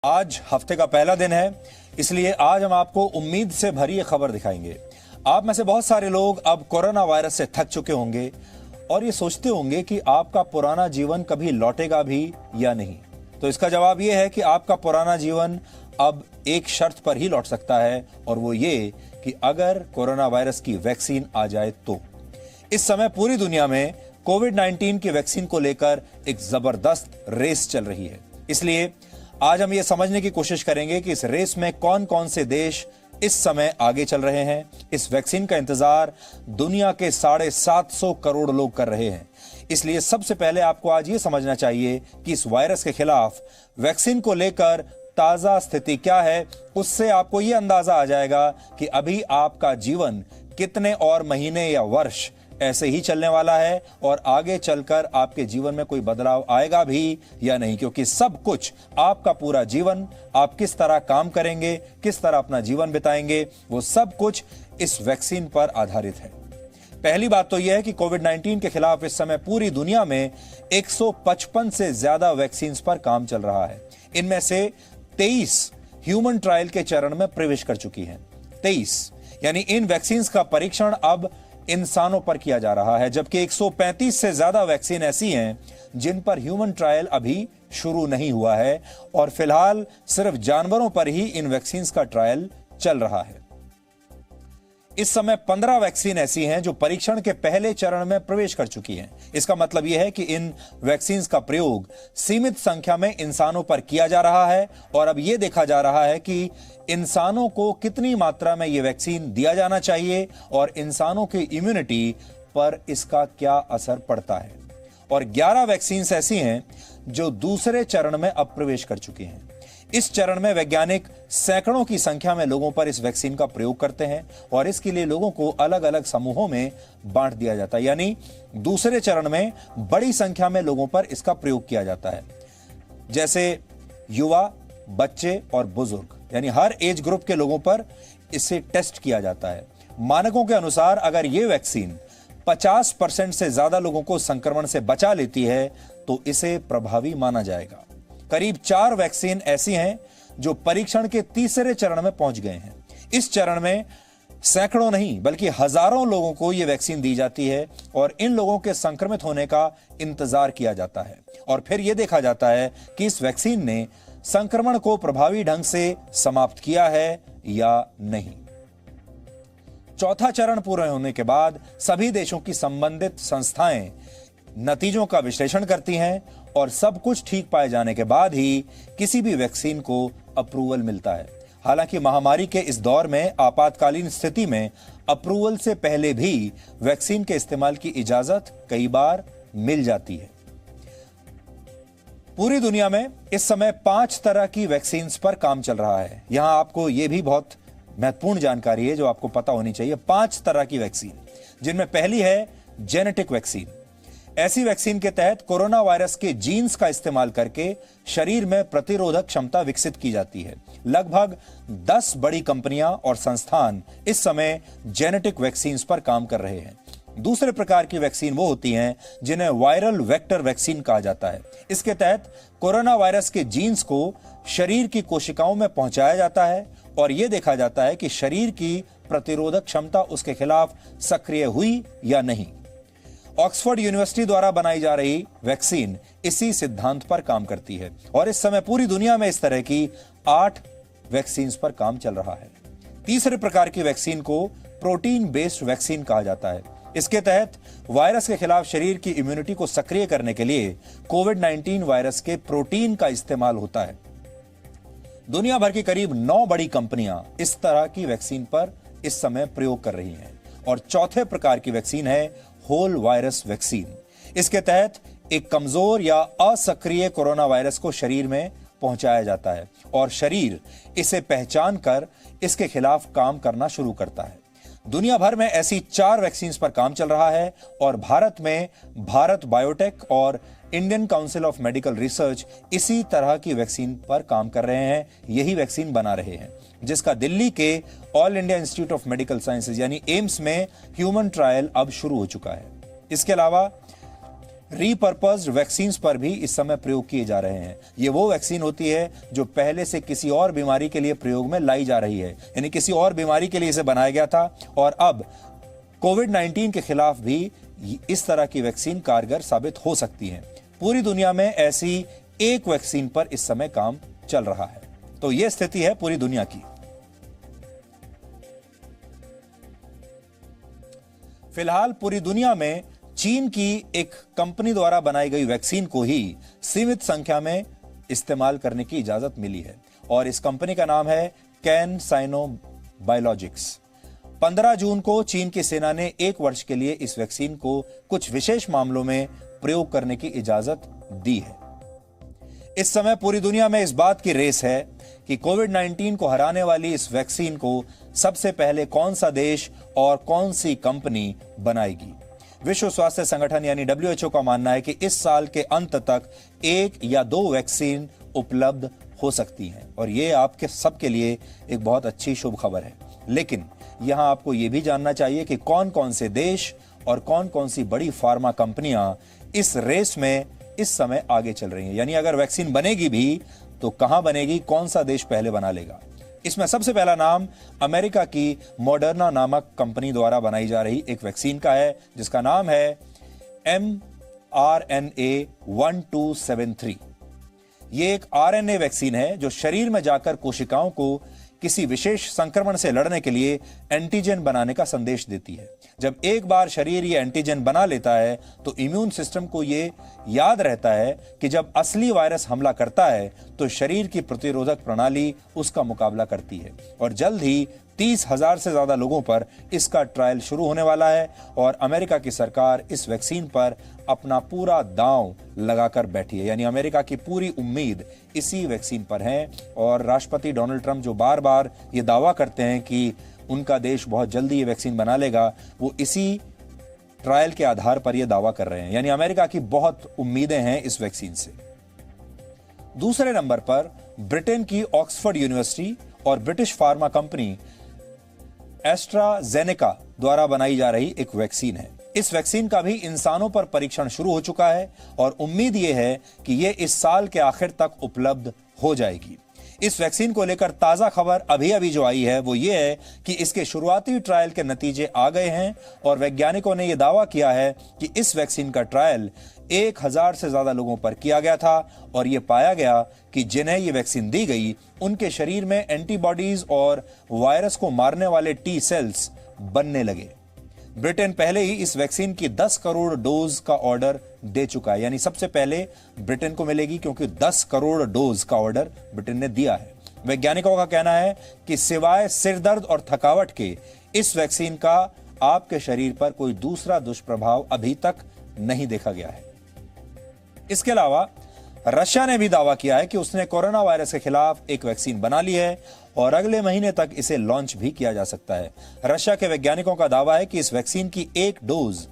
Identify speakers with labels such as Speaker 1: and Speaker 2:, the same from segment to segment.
Speaker 1: आज हफ्ते का पहला दिन है, इसलिए आज हम आपको उम्मीद से भरी एक खबर दिखाएंगे। आप में से बहुत सारे लोग अब कोरोना वायरस से थक चुके होंगे और ये सोचते होंगे कि आपका पुराना जीवन कभी लौटेगा भी या नहीं। तो इसका जवाब ये है कि आपका पुराना जीवन अब एक शर्त पर ही लौट सकता है, और वो ये कि अगर कोरोना वायरस की वैक्सीन आ जाए तो। इस समय पूरी दुनिया में कोविड-19 की वैक्सीन को लेकर एक जबरदस्त रेस चल रही है। इसलिए आज हम ये समझने की कोशिश करेंगे कि इस रेस में कौन कौन से देश इस समय आगे चल रहे हैं। इस वैक्सीन का इंतजार दुनिया के 750 करोड़ लोग कर रहे हैं। इसलिए सबसे पहले आपको आज ये समझना चाहिए कि इस वायरस के खिलाफ वैक्सीन को लेकर ताजा स्थिति क्या है। उससे आपको ये अंदाजा आ जाएगा कि अभी आपका जीवन कितने और महीने या वर्ष ऐसे ही चलने वाला है और आगे चलकर आपके जीवन में कोई बदलाव आएगा भी या नहीं, क्योंकि सब कुछ, आपका पूरा जीवन, आप किस तरह काम करेंगे, किस तरह अपना जीवन बिताएंगे, वो सब कुछ इस वैक्सीन पर आधारित है। पहली बात तो यह है कि कोविड-19 के खिलाफ इस समय पूरी दुनिया में 155 से ज्यादा वैक्सीन पर काम चल रहा है। इनमें से 23 ह्यूमन ट्रायल के चरण में प्रवेश कर चुकी हैं। 23 यानी इन वैक्सीन का परीक्षण अब इंसानों पर किया जा रहा है, जबकि 135 से ज्यादा वैक्सीन ऐसी हैं जिन पर ह्यूमन ट्रायल अभी शुरू नहीं हुआ है और फिलहाल सिर्फ जानवरों पर ही इन वैक्सीन का ट्रायल चल रहा है। इस समय 15 वैक्सीन ऐसी हैं जो परीक्षण के पहले चरण में प्रवेश कर चुकी हैं। इसका मतलब यह है कि इन वैक्सीन का प्रयोग सीमित संख्या में इंसानों पर किया जा रहा है और अब यह देखा जा रहा है कि इंसानों को कितनी मात्रा में यह वैक्सीन दिया जाना चाहिए और इंसानों की इम्यूनिटी पर इसका क्या असर पड़ता है। और 11 वैक्सीन ऐसी हैं जो दूसरे चरण में अब प्रवेश कर चुकी हैं। इस चरण में वैज्ञानिक सैकड़ों की संख्या में लोगों पर इस वैक्सीन का प्रयोग करते हैं और इसके लिए लोगों को अलग अलग समूहों में बांट दिया जाता है। यानी दूसरे चरण में बड़ी संख्या में लोगों पर इसका प्रयोग किया जाता है, जैसे युवा, बच्चे और बुजुर्ग, यानी हर एज ग्रुप के लोगों पर इसे टेस्ट किया जाता है। मानकों के अनुसार अगर यह वैक्सीन 50% से ज्यादा लोगों को संक्रमण से बचा लेती है तो इसे प्रभावी माना जाएगा। करीब 4 वैक्सीन ऐसी हैं जो परीक्षण के तीसरे चरण में पहुंच गए हैं। इस चरण में सैकड़ों नहीं बल्कि हजारों लोगों को यह वैक्सीन दी जाती है और इन लोगों के संक्रमित होने का इंतजार किया जाता है और फिर यह देखा जाता है कि इस वैक्सीन ने संक्रमण को प्रभावी ढंग से समाप्त किया है या नहीं। चौथा चरण पूरा होने के बाद सभी देशों की संबंधित संस्थाएं नतीजों का विश्लेषण करती हैं और सब कुछ ठीक पाए जाने के बाद ही किसी भी वैक्सीन को अप्रूवल मिलता है। हालांकि महामारी के इस दौर में आपातकालीन स्थिति में अप्रूवल से पहले भी वैक्सीन के इस्तेमाल की इजाजत कई बार मिल जाती है। पूरी दुनिया में इस समय 5 तरह की वैक्सीन पर काम चल रहा है। यहां आपको यह भी बहुत महत्वपूर्ण जानकारी है जो आपको पता होनी चाहिए। 5 तरह की वैक्सीन, जिनमें पहली है जेनेटिक वैक्सीन। ऐसी वैक्सीन के तहत कोरोना वायरस के जीन्स का इस्तेमाल करके शरीर में प्रतिरोधक क्षमता विकसित की जाती है। लगभग 10 बड़ी कंपनियां और संस्थान इस समय जेनेटिक वैक्सीन पर काम कर रहे हैं। दूसरे प्रकार की वैक्सीन वो होती हैं जिन्हें वायरल वेक्टर वैक्सीन कहा जाता है। इसके तहत कोरोना वायरस के जीन्स को शरीर की कोशिकाओं में पहुंचाया जाता है और यह देखा जाता है कि शरीर की प्रतिरोधक क्षमता उसके खिलाफ सक्रिय हुई या नहीं। ऑक्सफोर्ड यूनिवर्सिटी द्वारा बनाई जा रही वैक्सीन इसी सिद्धांत पर काम करती है और इस समय पूरी दुनिया में इस तरह की 8 वैक्सीन पर काम चल रहा है। तीसरे प्रकार की वैक्सीन को प्रोटीन बेस्ड वैक्सीन कहा जाता है। इसके तहत वायरस के खिलाफ शरीर की इम्यूनिटी को सक्रिय करने के लिए कोविड-19 वायरस के प्रोटीन का इस्तेमाल होता है। दुनिया भर की करीब 9 बड़ी कंपनियां इस तरह की वैक्सीन पर इस समय प्रयोग कर रही हैं। और चौथे प्रकार की वैक्सीन है होल वायरस वैक्सीन। इसके तहत एक कमजोर या असक्रिय कोरोना वायरस को शरीर में पहुंचाया जाता है और शरीर इसे पहचान कर इसके खिलाफ काम करना शुरू करता है। दुनिया भर में ऐसी 4 वैक्सीन पर काम चल रहा है और भारत में भारत बायोटेक और Indian council of medical research इसी तरह की वैक्सीन पर काम कर रहे हैं, यही वैक्सीन बना रहे हैं, जिसका दिल्ली के all India institute of medical sciences यानी एम्स में ह्यूमन ट्रायल अब शुरू हो चुका है। इसके अलावा रीपर्पस्ड वैक्सीन पर भी इस समय प्रयोग किए जा रहे हैं। ये वो वैक्सीन होती है जो पहले से किसी और बीमारी के लिए प्रयोग में लाई जा रही है, यानी किसी और बीमारी के लिए इसे बनाया गया था और अब कोविड-19 के खिलाफ भी इस तरह की वैक्सीन कारगर साबित हो सकती है। पूरी दुनिया में ऐसी एक वैक्सीन पर इस समय काम चल रहा है। तो यह स्थिति है पूरी दुनिया की। फिलहाल पूरी दुनिया में चीन की एक कंपनी द्वारा बनाई गई वैक्सीन को ही सीमित संख्या में इस्तेमाल करने की इजाजत मिली है और इस कंपनी का नाम है कैनसाइनो बायोलॉजिक्स। 15 जून को चीन की सेना ने 1 वर्ष के लिए इस वैक्सीन को कुछ विशेष मामलों में प्रयोग करने की इजाजत दी है। इस समय पूरी दुनिया में इस बात की रेस है कि कोविड-19 को हराने वाली इस वैक्सीन को सबसे पहले कौन सा देश और कौन सी कंपनी बनाएगी। विश्व स्वास्थ्य संगठन यानी WHO का मानना है कि इस साल के अंत तक 1 या 2 वैक्सीन उपलब्ध हो सकती हैं और ये आपके सबके लिए एक बहुत अच्छी शुभ खबर है। लेकिन यहां आपको यह भी जानना चाहिए कि कौन कौन से देश और कौन कौन सी बड़ी फार्मा कंपनियां इस रेस में इस समय आगे चल रही हैं। यानी अगर वैक्सीन बनेगी भी तो कहां बनेगी, कौन सा देश पहले बना लेगा। इसमें सबसे पहला नाम अमेरिका की मॉडर्ना नामक कंपनी द्वारा बनाई जा रही एक वैक्सीन का है जिसका नाम है mRNA-1273। ये एक आरएनए वैक्सीन है जो शरीर में जाकर कोशिकाओं को किसी विशेष संक्रमण से लड़ने के लिए एंटीजन बनाने का संदेश देती है। जब एक बार शरीर ये एंटीजन बना लेता है तो इम्यून सिस्टम को ये याद रहता है कि जब असली वायरस हमला करता है तो शरीर की प्रतिरोधक प्रणाली उसका मुकाबला करती है और जल्द ही 30,000 से ज्यादा लोगों पर इसका ट्रायल शुरू होने वाला है और अमेरिका की सरकार इस वैक्सीन पर अपना पूरा दांव लगाकर बैठी है। यानी अमेरिका की पूरी उम्मीद इसी वैक्सीन पर है और राष्ट्रपति डोनाल्ड ट्रंप जो बार बार ये दावा करते हैं कि उनका देश बहुत जल्दी ये वैक्सीन बना लेगा, वो इसी ट्रायल के आधार पर यह दावा कर रहे हैं। यानी अमेरिका की बहुत उम्मीदें हैं इस वैक्सीन से। दूसरे नंबर पर ब्रिटेन की ऑक्सफोर्ड यूनिवर्सिटी और ब्रिटिश फार्मा कंपनी एस्ट्राजेनेका द्वारा बनाई जा रही एक वैक्सीन है। इस वैक्सीन का भी इंसानों पर परीक्षण शुरू हो चुका है और उम्मीद यह है कि यह इस साल के आखिर तक उपलब्ध हो जाएगी। इस वैक्सीन को लेकर ताजा खबर अभी जो आई है वो ये है कि इसके शुरुआती ट्रायल के नतीजे आ गए हैं और वैज्ञानिकों ने यह दावा किया है कि इस वैक्सीन का ट्रायल 1000 से ज्यादा लोगों पर किया गया था और यह पाया गया कि जिन्हें यह वैक्सीन दी गई उनके शरीर में एंटीबॉडीज और वायरस को मारने वाले टी सेल्स बनने लगे। ब्रिटेन पहले ही इस वैक्सीन की 10 करोड़ डोज का ऑर्डर दे चुका है। यानी सबसे पहले ब्रिटेन को मिलेगी क्योंकि 10 करोड़ डोज का ऑर्डर ब्रिटेन ने दिया है। वैज्ञानिकों का कहना है कि सिवाय सिरदर्द और थकावट के इस वैक्सीन का आपके शरीर पर कोई दूसरा दुष्प्रभाव अभी तक नहीं देखा गया है। इसके अलावा रशिया ने भी दावा किया है कि उसने कोरोना वायरस के खिलाफ एक वैक्सीन बना ली है और अगले महीने तक इसे लॉन्च भी किया जा सकता है। रशिया के वैज्ञानिकों का दावा है कि इस वैक्सीन की एक डोज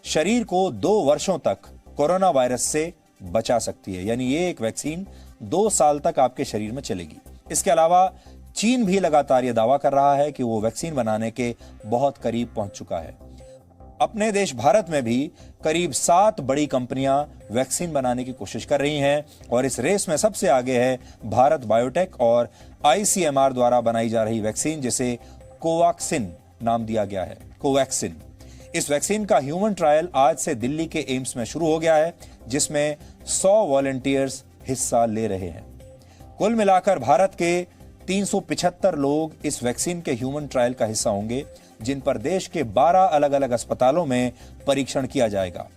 Speaker 1: शरीर को 2 वर्षों तक कोरोना वायरस से बचा सकती है। यानी ये एक वैक्सीन 2 साल तक आपके शरीर में चलेगी। इसके अलावा चीन भी लगातार यह दावा कर रहा है कि वो वैक्सीन बनाने के बहुत करीब पहुंच चुका है। अपने देश भारत में भी करीब 7 बड़ी कंपनियां वैक्सीन बनाने की कोशिश कर रही हैं और इस रेस में सबसे आगे है भारत बायोटेक और ICMR द्वारा बनाई जा रही वैक्सीन जिसे कोवैक्सिन नाम दिया गया है। कोवैक्सिन इस वैक्सीन का ह्यूमन ट्रायल आज से दिल्ली के एम्स में शुरू हो गया है जिसमें 100 वॉलंटियर्स हिस्सा ले रहे हैं। कुल मिलाकर भारत के 375 लोग इस वैक्सीन के ह्यूमन ट्रायल का हिस्सा होंगे जिन पर देश के 12 अलग अलग अस्पतालों में परीक्षण किया जाएगा।